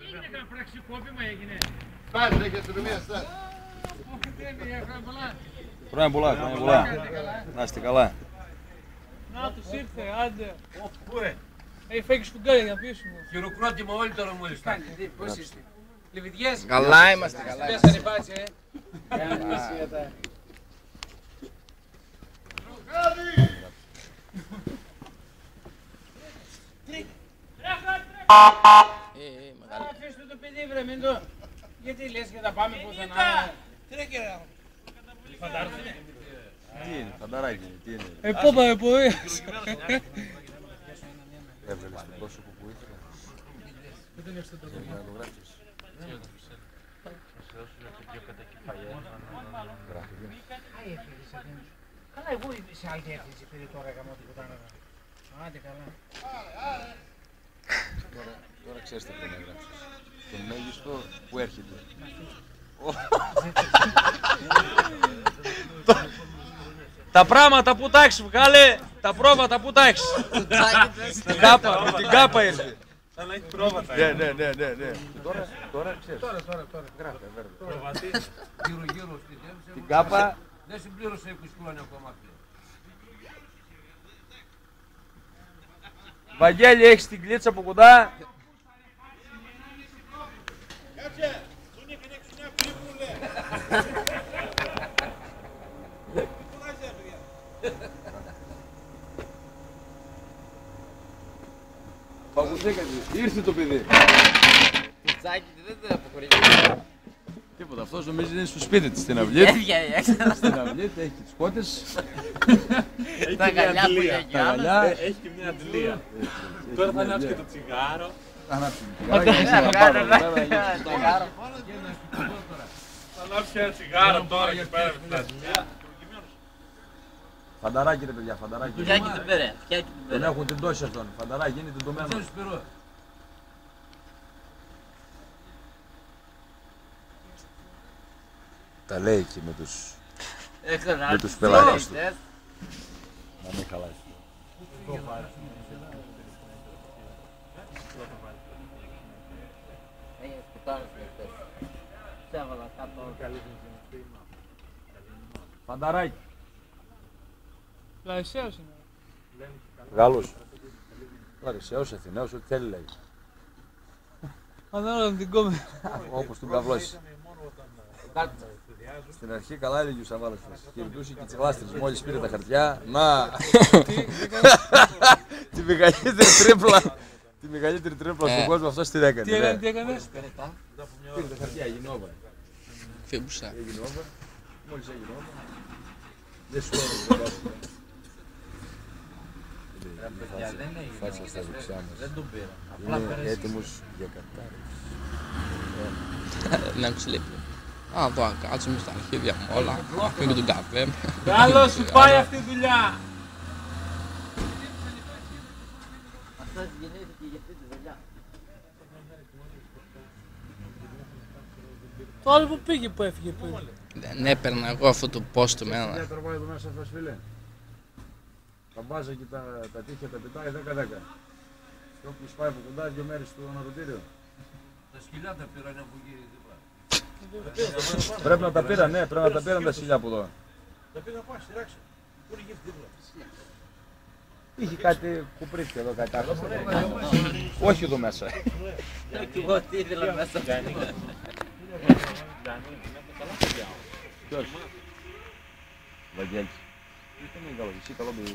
Έγινε κανένα πραξικόπημα, έγινε. Στάζει, δεν και αστυνομία, στάζει. Χρόνια πολλά, χρόνια πολλά. Να είστε καλά. Να τους ήρθε, άντε. Πού ρε. Έχει φέγει σφουγγάρια για πίσω μου. Χειροκρότημα όλοι τώρα μόλις φτάνει. Πώς είστε. Λιβιδιές. Καλά είμαστε, καλά. Πέσανε μπάτσε, Μεγάλη. Αφήστε το παιδί βρε, μην το... Γιατί λες και θα πάμε πουθενά. Τρέκερα. Φαντάρθουνε. Τι είναι, φανταράκι, τι είναι. Πόπα με πορείας. Έβγαλες το πρόσωπο που ήθελα. Για να το γράψεις. Καλά, εγώ σε άλλη διεύθυνση πήρε τώρα γαμώ τίποτα άλλο. Άντε καλά. Τώρα ξέρεις τι πρέπει να γράψεις. Το μέγιστο που έρχεται. Τα πράγματα που τα έχεις βγάλε, τα πρόβατα που τα έχεις. Την κάπα, με την κάπα ήρθε. Θα να έχει πρόβατα. Ναι. Τώρα ξέρεις. Τώρα. Γράφε, βέβαια. Προβατή. Γύρω. Την κάπα. Δεν συμπλήρωσε 20 χρόνια ακόμα. Βαγγέλη, έχεις την κλίτσα από κοντά. Παγουσέκατε, ήρθε το παιδί. Κουτσάκι δεν το αποχωρήσει. Τίποτα, αυτός νομίζει είναι στο σπίτι της, στην αυλή. Στην αυλή, έχει τις κότες. Τα γαλιά που είναι εκεί. Τα γαλιά. Έχει και μια αντλία. Τώρα θα ανάψει και το τσιγάρο. Θα ανάψει το τσιγάρο. Θα ανάψει και ένα τσιγάρο τώρα και πέρα με την αντλία. Φανταράκι ρε παιδιά, φανταράκι. Φτιάκι την πέρα. Τον έχουν την τόση αυτόν. Φανταράκι είναι την τομέα μας. Τα λέει εκεί με τους πελάτες του. Να μην χαλάσει. Φανταράκι. Λαϊσέος είναι. Γάλλος. Λαρισαίος, Αθηναίος, ό,τι θέλει λέει. Ανάλογα με την κόμμα. Όπως τον καβλώσει. Στην αρχή καλά έλεγε ο Σαββάρος μας. Και ρωτούσε και τσιγλάστρες. Μόλις πήρε τα χαρτιά, να! Τη μεγαλύτερη τρίπλα. Τη μεγαλύτερη τρίπλα στον κόσμο, αυτός την έκανε. Τι έκανε. Πήρε τα χαρτιά, έγινε over. Φίμπουσα. Έγινε over. Μόλις έγινε over. Δεν σου έδωσε. Φάτσα στα δεξιά μας. Είναι έτοιμος για κατάρρευση. Να τους λείπει. Α, εδώ κάτσουμε στα αρχίδια μου όλα. Αφήνω τον καφέ. Καλώς σου πάει αυτή η δουλειά. Αυτός γεννήθηκε για αυτή τη δουλειά. Το άλλο που πήγε που έφυγε πριν. Δεν έπαιρνα εγώ αυτό το πόστο με ένα. Δεν τραβάει εδώ μέσα αυτός φίλε. Τα μπάζα και τα τείχια τα πετάει 10-10. Και όποιος πάει από κοντά 2 μέρες στο ανατοτήριο. Τα σκυλιά τα πήραν από εκεί. Πρέπει να τα πήραν, ναι, πρέπει να τα πήραν τα σκυλιά από εδώ. Τα πήγα πάνω, στηράξε. Πού είναι γύφτη δίπλα. Είχε κάτι κουπρίθηκε εδώ, κάτι άλλο. Όχι εδώ μέσα. Εγώ τι ήθελα μέσα. Ποιος? Βαγγέλης. Δεν είναι καλό, εσύ καλό παιδί.